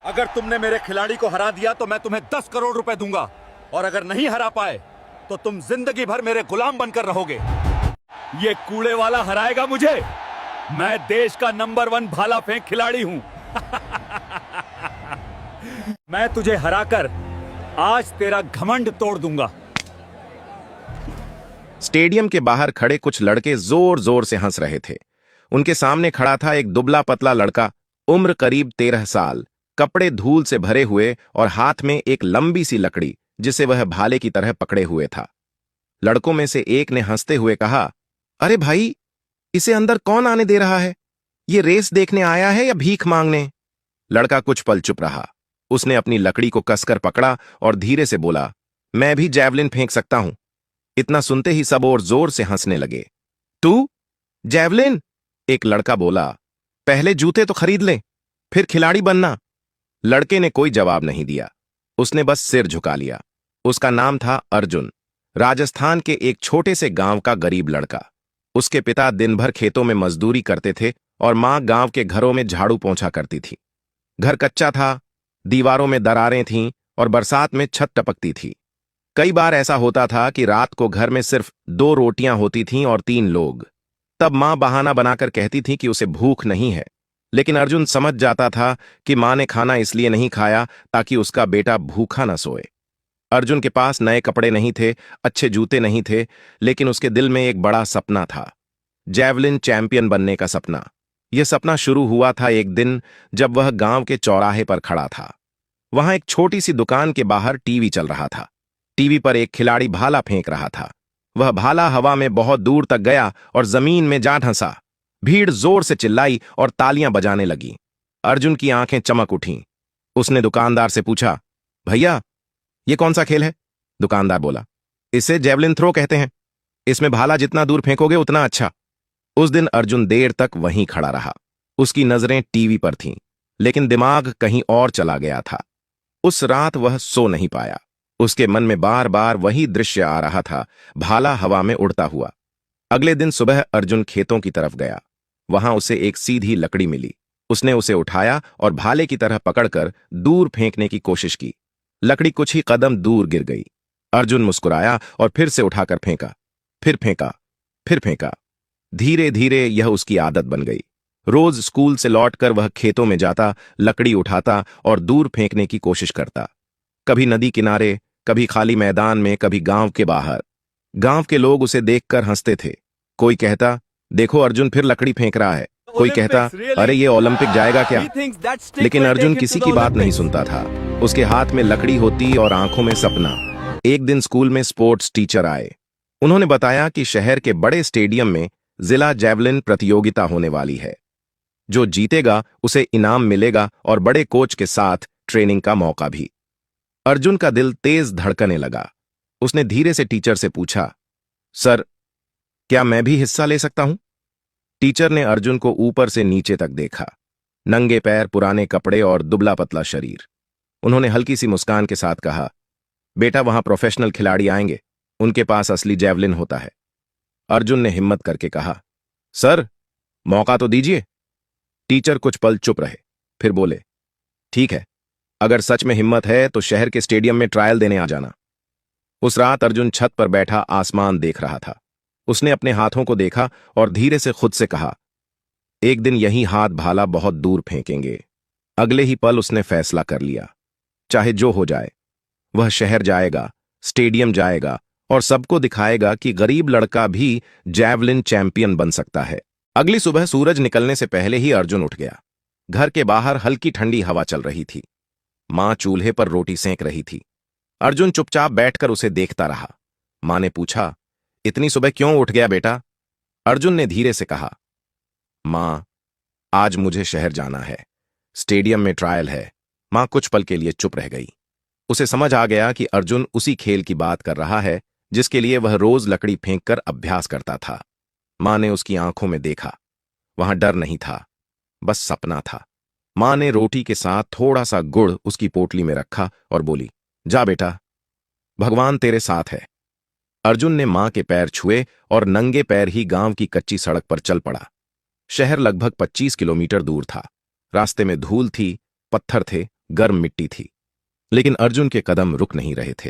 अगर तुमने मेरे खिलाड़ी को हरा दिया तो मैं तुम्हें 10 करोड़ रुपए दूंगा, और अगर नहीं हरा पाए तो तुम जिंदगी भर मेरे गुलाम बनकर रहोगे। ये कूड़े वाला हराएगा मुझे। मैं देश का नंबर 1 भाला फेंक खिलाड़ी हूं। मैं तुझे हराकर आज तेरा घमंड तोड़ दूंगा। स्टेडियम के बाहर खड़े कुछ लड़के जोर जोर से हंस रहे थे। उनके सामने खड़ा था एक दुबला पतला लड़का, उम्र करीब 13 साल, कपड़े धूल से भरे हुए और हाथ में एक लंबी सी लकड़ी जिसे वह भाले की तरह पकड़े हुए था। लड़कों में से एक ने हंसते हुए कहा, अरे भाई, इसे अंदर कौन आने दे रहा है? ये रेस देखने आया है या भीख मांगने? लड़का कुछ पल चुप रहा। उसने अपनी लकड़ी को कसकर पकड़ा और धीरे से बोला, मैं भी जैवलिन फेंक सकता हूं। इतना सुनते ही सब और जोर से हंसने लगे। तू जैवलिन? एक लड़का बोला, पहले जूते तो खरीद ले, फिर खिलाड़ी बनना। लड़के ने कोई जवाब नहीं दिया। उसने बस सिर झुका लिया। उसका नाम था अर्जुन, राजस्थान के एक छोटे से गांव का गरीब लड़का। उसके पिता दिन भर खेतों में मजदूरी करते थे और मां गांव के घरों में झाड़ू पोंछा करती थी। घर कच्चा था, दीवारों में दरारें थीं और बरसात में छत टपकती थी। कई बार ऐसा होता था कि रात को घर में सिर्फ 2 रोटियां होती थीं और 3 लोग। तब मां बहाना बनाकर कहती थी कि उसे भूख नहीं है, लेकिन अर्जुन समझ जाता था कि मां ने खाना इसलिए नहीं खाया ताकि उसका बेटा भूखा न सोए। अर्जुन के पास नए कपड़े नहीं थे, अच्छे जूते नहीं थे, लेकिन उसके दिल में एक बड़ा सपना था, जैवलिन चैंपियन बनने का सपना। यह सपना शुरू हुआ था एक दिन जब वह गांव के चौराहे पर खड़ा था। वहां एक छोटी सी दुकान के बाहर टीवी चल रहा था। टीवी पर एक खिलाड़ी भाला फेंक रहा था। वह भाला हवा में बहुत दूर तक गया और जमीन में जा धंसा। भीड़ जोर से चिल्लाई और तालियां बजाने लगी। अर्जुन की आंखें चमक उठीं। उसने दुकानदार से पूछा, भैया, ये कौन सा खेल है? दुकानदार बोला, इसे जैवलिन थ्रो कहते हैं। इसमें भाला जितना दूर फेंकोगे उतना अच्छा। उस दिन अर्जुन देर तक वहीं खड़ा रहा। उसकी नजरें टीवी पर थीं, लेकिन दिमाग कहीं और चला गया था। उस रात वह सो नहीं पाया। उसके मन में बार बार वही दृश्य आ रहा था, भाला हवा में उड़ता हुआ। अगले दिन सुबह अर्जुन खेतों की तरफ गया। वहां उसे एक सीधी लकड़ी मिली। उसने उसे उठाया और भाले की तरह पकड़कर दूर फेंकने की कोशिश की। लकड़ी कुछ ही कदम दूर गिर गई। अर्जुन मुस्कुराया और फिर से उठाकर फेंका, फिर फेंका, फिर फेंका। धीरे धीरे यह उसकी आदत बन गई। रोज स्कूल से लौटकर वह खेतों में जाता, लकड़ी उठाता और दूर फेंकने की कोशिश करता। कभी नदी किनारे, कभी खाली मैदान में, कभी गांव के बाहर। गांव के लोग उसे देखकर हंसते थे। कोई कहता, देखो अर्जुन फिर लकड़ी फेंक रहा है। कोई कहता, अरे ये ओलंपिक जाएगा क्या? लेकिन अर्जुन किसी की बात नहीं सुनता था। उसके हाथ में लकड़ी होती और आंखों में सपना। एक दिन स्कूल में स्पोर्ट्स टीचर आए। उन्होंने बताया कि शहर के बड़े स्टेडियम में जिला जैवलिन प्रतियोगिता होने वाली है। जो जीतेगा उसे इनाम मिलेगा और बड़े कोच के साथ ट्रेनिंग का मौका भी। अर्जुन का दिल तेज धड़कने लगा। उसने धीरे से टीचर से पूछा, सर, क्या मैं भी हिस्सा ले सकता हूं? टीचर ने अर्जुन को ऊपर से नीचे तक देखा। नंगे पैर, पुराने कपड़े और दुबला पतला शरीर। उन्होंने हल्की सी मुस्कान के साथ कहा, बेटा, वहां प्रोफेशनल खिलाड़ी आएंगे, उनके पास असली जैवलिन होता है। अर्जुन ने हिम्मत करके कहा, सर, मौका तो दीजिए। टीचर कुछ पल चुप रहे, फिर बोले, ठीक है, अगर सच में हिम्मत है तो शहर के स्टेडियम में ट्रायल देने आ जाना। उस रात अर्जुन छत पर बैठा आसमान देख रहा था। उसने अपने हाथों को देखा और धीरे से खुद से कहा, एक दिन यही हाथ भाला बहुत दूर फेंकेंगे। अगले ही पल उसने फैसला कर लिया, चाहे जो हो जाए, वह शहर जाएगा, स्टेडियम जाएगा और सबको दिखाएगा कि गरीब लड़का भी जैवलिन चैंपियन बन सकता है। अगली सुबह सूरज निकलने से पहले ही अर्जुन उठ गया। घर के बाहर हल्की ठंडी हवा चल रही थी। मां चूल्हे पर रोटी सेंक रही थी। अर्जुन चुपचाप बैठकर उसे देखता रहा। मां ने पूछा, इतनी सुबह क्यों उठ गया बेटा? अर्जुन ने धीरे से कहा, मां, आज मुझे शहर जाना है, स्टेडियम में ट्रायल है। मां कुछ पल के लिए चुप रह गई। उसे समझ आ गया कि अर्जुन उसी खेल की बात कर रहा है जिसके लिए वह रोज लकड़ी फेंककर अभ्यास करता था। मां ने उसकी आंखों में देखा। वहां डर नहीं था, बस सपना था। मां ने रोटी के साथ थोड़ा सा गुड़ उसकी पोटली में रखा और बोली, जा बेटा, भगवान तेरे साथ है। अर्जुन ने मां के पैर छुए और नंगे पैर ही गांव की कच्ची सड़क पर चल पड़ा। शहर लगभग 25 किलोमीटर दूर था। रास्ते में धूल थी, पत्थर थे गर्म मिट्टी थी। लेकिन अर्जुन के कदम रुक नहीं रहे थे।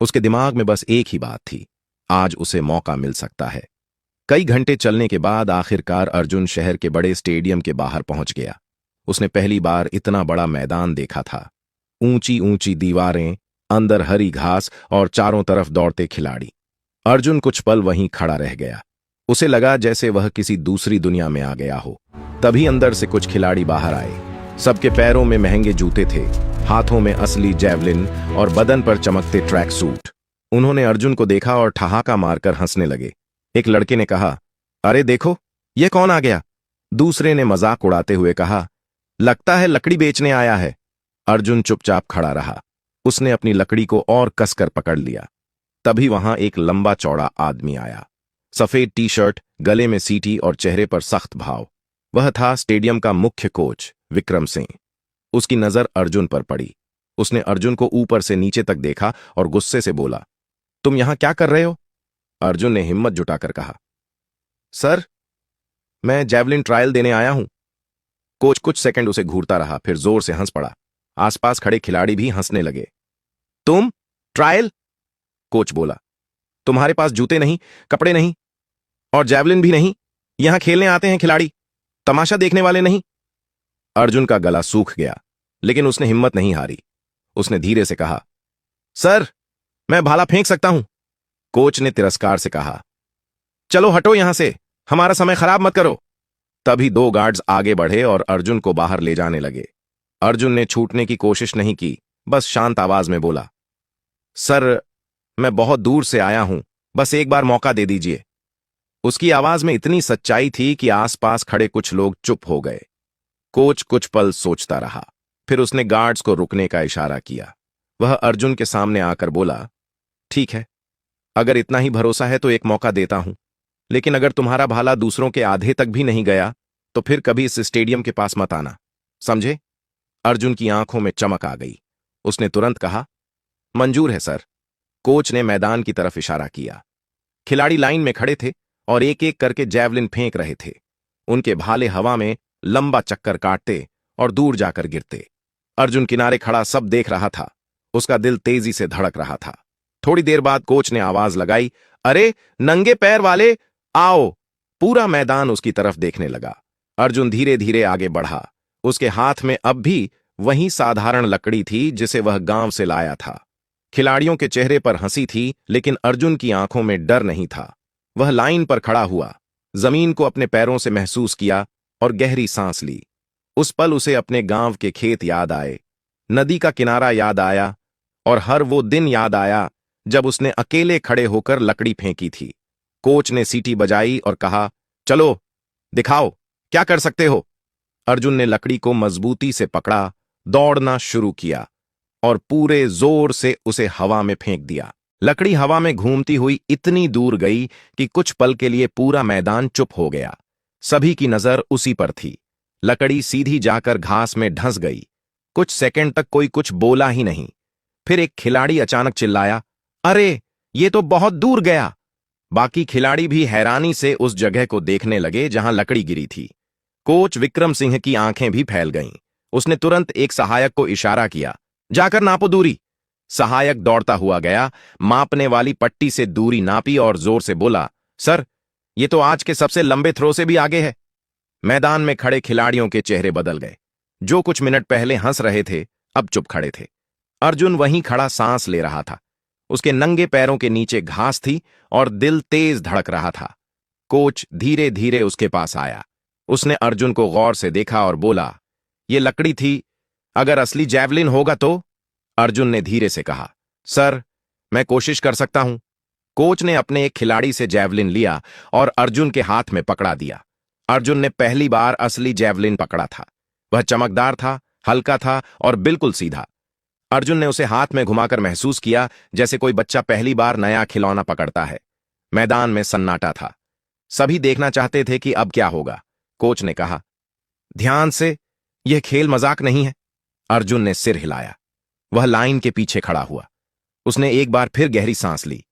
उसके दिमाग में बस एक ही बात थी, आज उसे मौका मिल सकता है। कई घंटे चलने के बाद आखिरकार अर्जुन शहर के बड़े स्टेडियम के बाहर पहुंच गया। उसने पहली बार इतना बड़ा मैदान देखा था। ऊंची ऊंची दीवारें, अंदर हरी घास और चारों तरफ दौड़ते खिलाड़ी। अर्जुन कुछ पल वहीं खड़ा रह गया। उसे लगा जैसे वह किसी दूसरी दुनिया में आ गया हो। तभी अंदर से कुछ खिलाड़ी बाहर आए। सबके पैरों में महंगे जूते थे, हाथों में असली जैवलिन और बदन पर चमकते ट्रैक सूट। उन्होंने अर्जुन को देखा और ठहाका मारकर हंसने लगे। एक लड़के ने कहा, अरे देखो, ये कौन आ गया? दूसरे ने मजाक उड़ाते हुए कहा, लगता है लकड़ी बेचने आया है। अर्जुन चुपचाप खड़ा रहा। उसने अपनी लकड़ी को और कसकर पकड़ लिया। तभी वहां एक लंबा चौड़ा आदमी आया। सफेद टी शर्ट, गले में सीटी और चेहरे पर सख्त भाव। वह था स्टेडियम का मुख्य कोच विक्रम सिंह। उसकी नजर अर्जुन पर पड़ी। उसने अर्जुन को ऊपर से नीचे तक देखा और गुस्से से बोला, तुम यहां क्या कर रहे हो? अर्जुन ने हिम्मत जुटाकर कहा, सर, मैं जैवलिन ट्रायल देने आया हूं। कोच कुछ सेकंड उसे घूरता रहा, फिर जोर से हंस पड़ा। आसपास खड़े खिलाड़ी भी हंसने लगे। तुम ट्रायल? कोच बोला, तुम्हारे पास जूते नहीं, कपड़े नहीं और जैवलिन भी नहीं। यहां खेलने आते हैं खिलाड़ी, तमाशा देखने वाले नहीं। अर्जुन का गला सूख गया, लेकिन उसने हिम्मत नहीं हारी। उसने धीरे से कहा, सर, मैं भाला फेंक सकता हूं। कोच ने तिरस्कार से कहा, चलो हटो यहां से, हमारा समय खराब मत करो। तभी दो गार्ड्स आगे बढ़े और अर्जुन को बाहर ले जाने लगे। अर्जुन ने छूटने की कोशिश नहीं की, बस शांत आवाज में बोला, सर, मैं बहुत दूर से आया हूं, बस एक बार मौका दे दीजिए। उसकी आवाज में इतनी सच्चाई थी कि आसपास खड़े कुछ लोग चुप हो गए। कोच कुछ पल सोचता रहा, फिर उसने गार्ड्स को रुकने का इशारा किया। वह अर्जुन के सामने आकर बोला, ठीक है, अगर इतना ही भरोसा है तो एक मौका देता हूं, लेकिन अगर तुम्हारा भाला दूसरों के आधे तक भी नहीं गया तो फिर कभी इस स्टेडियम के पास मत आना, समझे? अर्जुन की आंखों में चमक आ गई। उसने तुरंत कहा, मंजूर है सर। कोच ने मैदान की तरफ इशारा किया। खिलाड़ी लाइन में खड़े थे और एक एक करके जैवलिन फेंक रहे थे। उनके भाले हवा में लंबा चक्कर काटते और दूर जाकर गिरते। अर्जुन किनारे खड़ा सब देख रहा था। उसका दिल तेजी से धड़क रहा था। थोड़ी देर बाद कोच ने आवाज लगाई, अरे नंगे पैर वाले, आओ। पूरा मैदान उसकी तरफ देखने लगा। अर्जुन धीरे धीरे आगे बढ़ा। उसके हाथ में अब भी वही साधारण लकड़ी थी जिसे वह गांव से लाया था। खिलाड़ियों के चेहरे पर हंसी थी, लेकिन अर्जुन की आंखों में डर नहीं था। वह लाइन पर खड़ा हुआ, जमीन को अपने पैरों से महसूस किया और गहरी सांस ली। उस पल उसे अपने गांव के खेत याद आए, नदी का किनारा याद आया और हर वो दिन याद आया जब उसने अकेले खड़े होकर लकड़ी फेंकी थी। कोच ने सीटी बजाई और कहा, चलो दिखाओ, क्या कर सकते हो? अर्जुन ने लकड़ी को मजबूती से पकड़ा, दौड़ना शुरू किया और पूरे जोर से उसे हवा में फेंक दिया। लकड़ी हवा में घूमती हुई इतनी दूर गई कि कुछ पल के लिए पूरा मैदान चुप हो गया। सभी की नजर उसी पर थी। लकड़ी सीधी जाकर घास में ढंस गई। कुछ सेकंड तक कोई कुछ बोला ही नहीं। फिर एक खिलाड़ी अचानक चिल्लाया, अरे ये तो बहुत दूर गया। बाकी खिलाड़ी भी हैरानी से उस जगह को देखने लगे जहां लकड़ी गिरी थी। कोच विक्रम सिंह की आंखें भी फैल गईं। उसने तुरंत एक सहायक को इशारा किया, जाकर नापो दूरी। सहायक दौड़ता हुआ गया, मापने वाली पट्टी से दूरी नापी और जोर से बोला, सर, ये तो आज के सबसे लंबे थ्रो से भी आगे है। मैदान में खड़े खिलाड़ियों के चेहरे बदल गए। जो कुछ मिनट पहले हंस रहे थे अब चुप खड़े थे। अर्जुन वहीं खड़ा सांस ले रहा था। उसके नंगे पैरों के नीचे घास थी और दिल तेज धड़क रहा था। कोच धीरे धीरे उसके पास आया। उसने अर्जुन को गौर से देखा और बोला, ये लकड़ी थी, अगर असली जैवलिन होगा तो? अर्जुन ने धीरे से कहा, सर, मैं कोशिश कर सकता हूं। कोच ने अपने एक खिलाड़ी से जैवलिन लिया और अर्जुन के हाथ में पकड़ा दिया। अर्जुन ने पहली बार असली जैवलिन पकड़ा था। वह चमकदार था, हल्का था और बिल्कुल सीधा। अर्जुन ने उसे हाथ में घुमाकर महसूस किया जैसे कोई बच्चा पहली बार नया खिलौना पकड़ता है। मैदान में सन्नाटा था। सभी देखना चाहते थे कि अब क्या होगा। कोच ने कहा, ध्यान से, यह खेल मजाक नहीं है। अर्जुन ने सिर हिलाया। वह लाइन के पीछे खड़ा हुआ। उसने एक बार फिर गहरी सांस ली।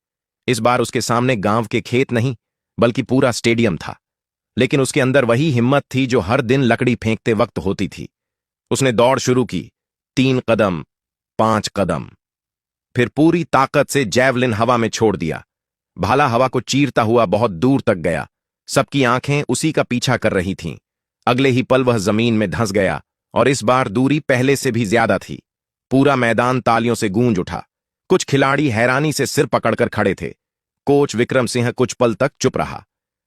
इस बार उसके सामने गांव के खेत नहीं, बल्कि पूरा स्टेडियम था। लेकिन उसके अंदर वही हिम्मत थी जो हर दिन लकड़ी फेंकते वक्त होती थी। उसने दौड़ शुरू की। 3 कदम, 5 कदम। फिर पूरी ताकत से जैवलिन हवा में छोड़ दिया। भाला हवा को चीरता हुआ बहुत दूर तक गया। सबकी आंखें उसी का पीछा कर रही थीं। अगले ही पल वह जमीन में धंस गया और इस बार दूरी पहले से भी ज्यादा थी। पूरा मैदान तालियों से गूंज उठा। कुछ खिलाड़ी हैरानी से सिर पकड़कर खड़े थे। कोच विक्रम सिंह कुछ पल तक चुप रहा।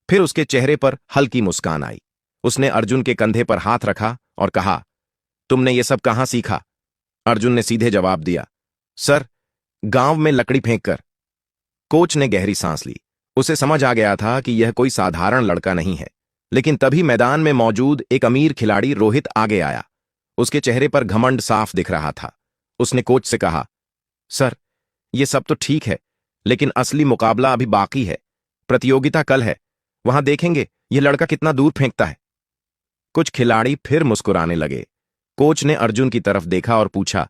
फिर उसके चेहरे पर हल्की मुस्कान आई। उसने अर्जुन के कंधे पर हाथ रखा और कहा, तुमने ये सब कहां सीखा? अर्जुन ने सीधे जवाब दिया, सर, गांव में लकड़ी फेंककर। कोच ने गहरी सांस ली। उसे समझ आ गया था कि यह कोई साधारण लड़का नहीं है। लेकिन तभी मैदान में मौजूद एक अमीर खिलाड़ी रोहित आगे आया। उसके चेहरे पर घमंड साफ दिख रहा था। उसने कोच से कहा, सर, यह सब तो ठीक है, लेकिन असली मुकाबला अभी बाकी है। प्रतियोगिता कल है, वहां देखेंगे यह लड़का कितना दूर फेंकता है। कुछ खिलाड़ी फिर मुस्कुराने लगे। कोच ने अर्जुन की तरफ देखा और पूछा,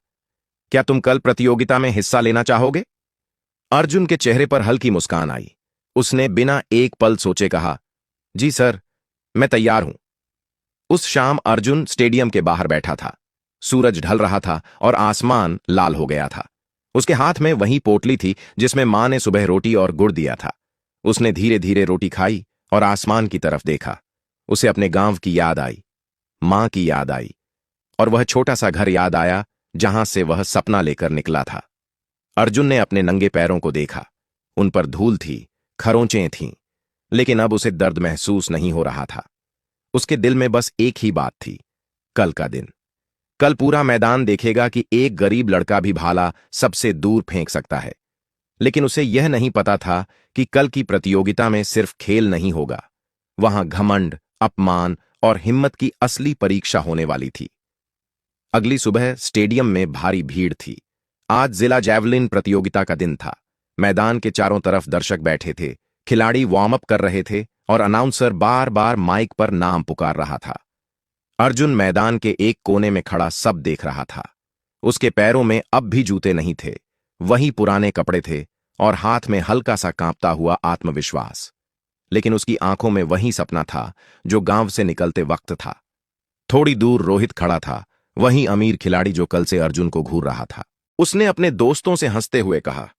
क्या तुम कल प्रतियोगिता में हिस्सा लेना चाहोगे? अर्जुन के चेहरे पर हल्की मुस्कान आई। उसने बिना एक पल सोचे कहा, जी सर, मैं तैयार हूं। उस शाम अर्जुन स्टेडियम के बाहर बैठा था। सूरज ढल रहा था और आसमान लाल हो गया था। उसके हाथ में वही पोटली थी जिसमें मां ने सुबह रोटी और गुड़ दिया था। उसने धीरे धीरे रोटी खाई और आसमान की तरफ देखा। उसे अपने गांव की याद आई, मां की याद आई और वह छोटा सा घर याद आया जहां से वह सपना लेकर निकला था। अर्जुन ने अपने नंगे पैरों को देखा। उन पर धूल थी, खरोंचें थीं, लेकिन अब उसे दर्द महसूस नहीं हो रहा था। उसके दिल में बस एक ही बात थी, कल का दिन। कल पूरा मैदान देखेगा कि एक गरीब लड़का भी भाला सबसे दूर फेंक सकता है। लेकिन उसे यह नहीं पता था कि कल की प्रतियोगिता में सिर्फ खेल नहीं होगा, वहां घमंड, अपमान और हिम्मत की असली परीक्षा होने वाली थी। अगली सुबह स्टेडियम में भारी भीड़ थी। आज जिला जैवलिन प्रतियोगिता का दिन था। मैदान के चारों तरफ दर्शक बैठे थे। खिलाड़ी वार्म अप कर रहे थे और अनाउंसर बार बार माइक पर नाम पुकार रहा था। अर्जुन मैदान के एक कोने में खड़ा सब देख रहा था। उसके पैरों में अब भी जूते नहीं थे, वही पुराने कपड़े थे और हाथ में हल्का सा कांपता हुआ आत्मविश्वास। लेकिन उसकी आंखों में वही सपना था जो गांव से निकलते वक्त था। थोड़ी दूर रोहित खड़ा था, वही अमीर खिलाड़ी जो कल से अर्जुन को घूर रहा था। उसने अपने दोस्तों से हंसते हुए कहा,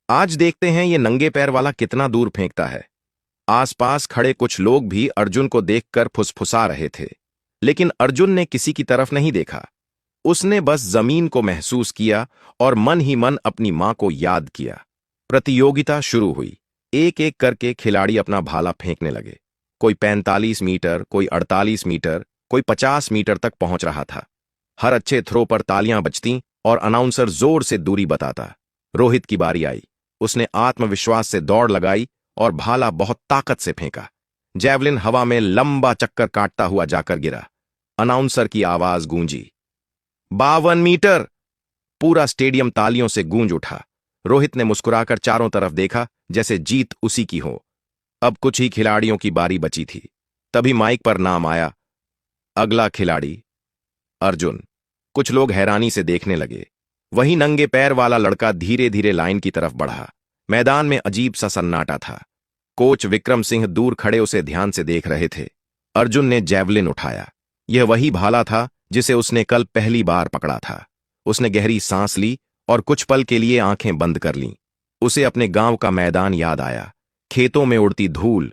आज देखते हैं ये नंगे पैर वाला कितना दूर फेंकता है। आसपास खड़े कुछ लोग भी अर्जुन को देखकर फुसफुसा रहे थे, लेकिन अर्जुन ने किसी की तरफ नहीं देखा। उसने बस जमीन को महसूस किया और मन ही मन अपनी मां को याद किया। प्रतियोगिता शुरू हुई। एक एक करके खिलाड़ी अपना भाला फेंकने लगे। कोई 45 मीटर, कोई 48 मीटर, कोई 50 मीटर तक पहुंच रहा था। हर अच्छे थ्रो पर तालियां बजती और अनाउंसर जोर से दूरी बताता। रोहित की बारी आई। उसने आत्मविश्वास से दौड़ लगाई और भाला बहुत ताकत से फेंका। जैवलिन हवा में लंबा चक्कर काटता हुआ जाकर गिरा। अनाउंसर की आवाज गूंजी, 52 मीटर। पूरा स्टेडियम तालियों से गूंज उठा। रोहित ने मुस्कुराकर चारों तरफ देखा, जैसे जीत उसी की हो। अब कुछ ही खिलाड़ियों की बारी बची थी। तभी माइक पर नाम आया, अगला खिलाड़ी अर्जुन। कुछ लोग हैरानी से देखने लगे। वही नंगे पैर वाला लड़का धीरे धीरे लाइन की तरफ बढ़ा। मैदान में अजीब सा सन्नाटा था। कोच विक्रम सिंह दूर खड़े उसे ध्यान से देख रहे थे। अर्जुन ने जैवलिन उठाया। यह वही भाला था जिसे उसने कल पहली बार पकड़ा था। उसने गहरी सांस ली और कुछ पल के लिए आंखें बंद कर लीं। उसे अपने गांव का मैदान याद आया, खेतों में उड़ती धूल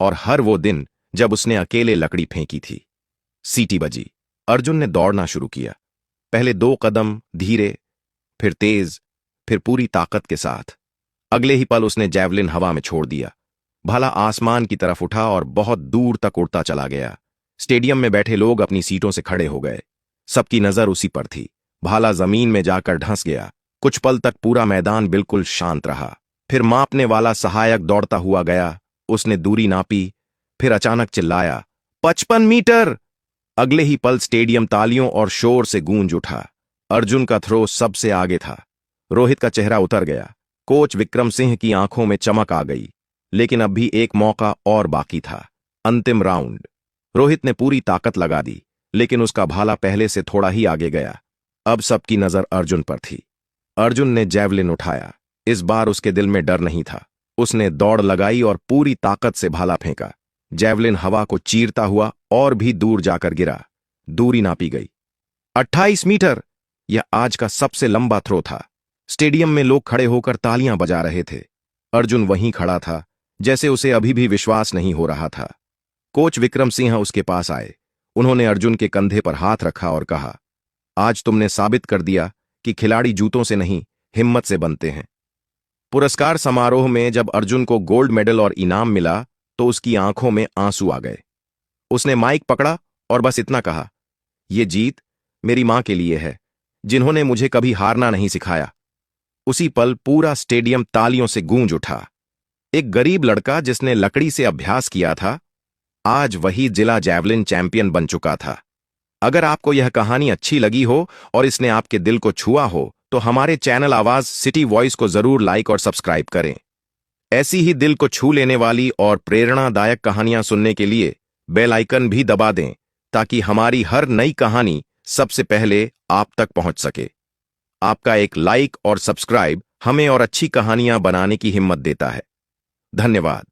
और हर वो दिन जब उसने अकेले लकड़ी फेंकी थी। सीटी बजी। अर्जुन ने दौड़ना शुरू किया। पहले 2 कदम धीरे, फिर तेज, फिर पूरी ताकत के साथ। अगले ही पल उसने जैवलिन हवा में छोड़ दिया। भाला आसमान की तरफ उठा और बहुत दूर तक उड़ता चला गया। स्टेडियम में बैठे लोग अपनी सीटों से खड़े हो गए। सबकी नजर उसी पर थी। भाला जमीन में जाकर ढंस गया। कुछ पल तक पूरा मैदान बिल्कुल शांत रहा। फिर मापने वाला सहायक दौड़ता हुआ गया। उसने दूरी नापी, फिर अचानक चिल्लाया, 55 मीटर। अगले ही पल स्टेडियम तालियों और शोर से गूंज उठा। अर्जुन का थ्रो सबसे आगे था। रोहित का चेहरा उतर गया। कोच विक्रम सिंह की आंखों में चमक आ गई। लेकिन अब भी एक मौका और बाकी था। अंतिम राउंड। रोहित ने पूरी ताकत लगा दी, लेकिन उसका भाला पहले से थोड़ा ही आगे गया। अब सबकी नजर अर्जुन पर थी। अर्जुन ने जैवलिन उठाया। इस बार उसके दिल में डर नहीं था। उसने दौड़ लगाई और पूरी ताकत से भाला फेंका। जैवलिन हवा को चीरता हुआ और भी दूर जाकर गिरा। दूरी नापी गई, 28 मीटर। यह आज का सबसे लंबा थ्रो था। स्टेडियम में लोग खड़े होकर तालियां बजा रहे थे। अर्जुन वहीं खड़ा था, जैसे उसे अभी भी विश्वास नहीं हो रहा था। कोच विक्रम सिंह उसके पास आए। उन्होंने अर्जुन के कंधे पर हाथ रखा और कहा, आज तुमने साबित कर दिया कि खिलाड़ी जूतों से नहीं, हिम्मत से बनते हैं। पुरस्कार समारोह में जब अर्जुन को गोल्ड मेडल और इनाम मिला तो उसकी आंखों में आंसू आ गए। उसने माइक पकड़ा और बस इतना कहा, यह जीत मेरी मां के लिए है, जिन्होंने मुझे कभी हारना नहीं सिखाया। उसी पल पूरा स्टेडियम तालियों से गूंज उठा। एक गरीब लड़का जिसने लकड़ी से अभ्यास किया था, आज वही जिला जैवलिन चैंपियन बन चुका था। अगर आपको यह कहानी अच्छी लगी हो और इसने आपके दिल को छुआ हो तो हमारे चैनल आवाज सिटी वॉइस को जरूर लाइक और सब्सक्राइब करें। ऐसी ही दिल को छू लेने वाली और प्रेरणादायक कहानियां सुनने के लिए बेल आइकन भी दबा दें, ताकि हमारी हर नई कहानी सबसे पहले आप तक पहुंच सके। आपका एक लाइक और सब्सक्राइब हमें और अच्छी कहानियां बनाने की हिम्मत देता है। धन्यवाद।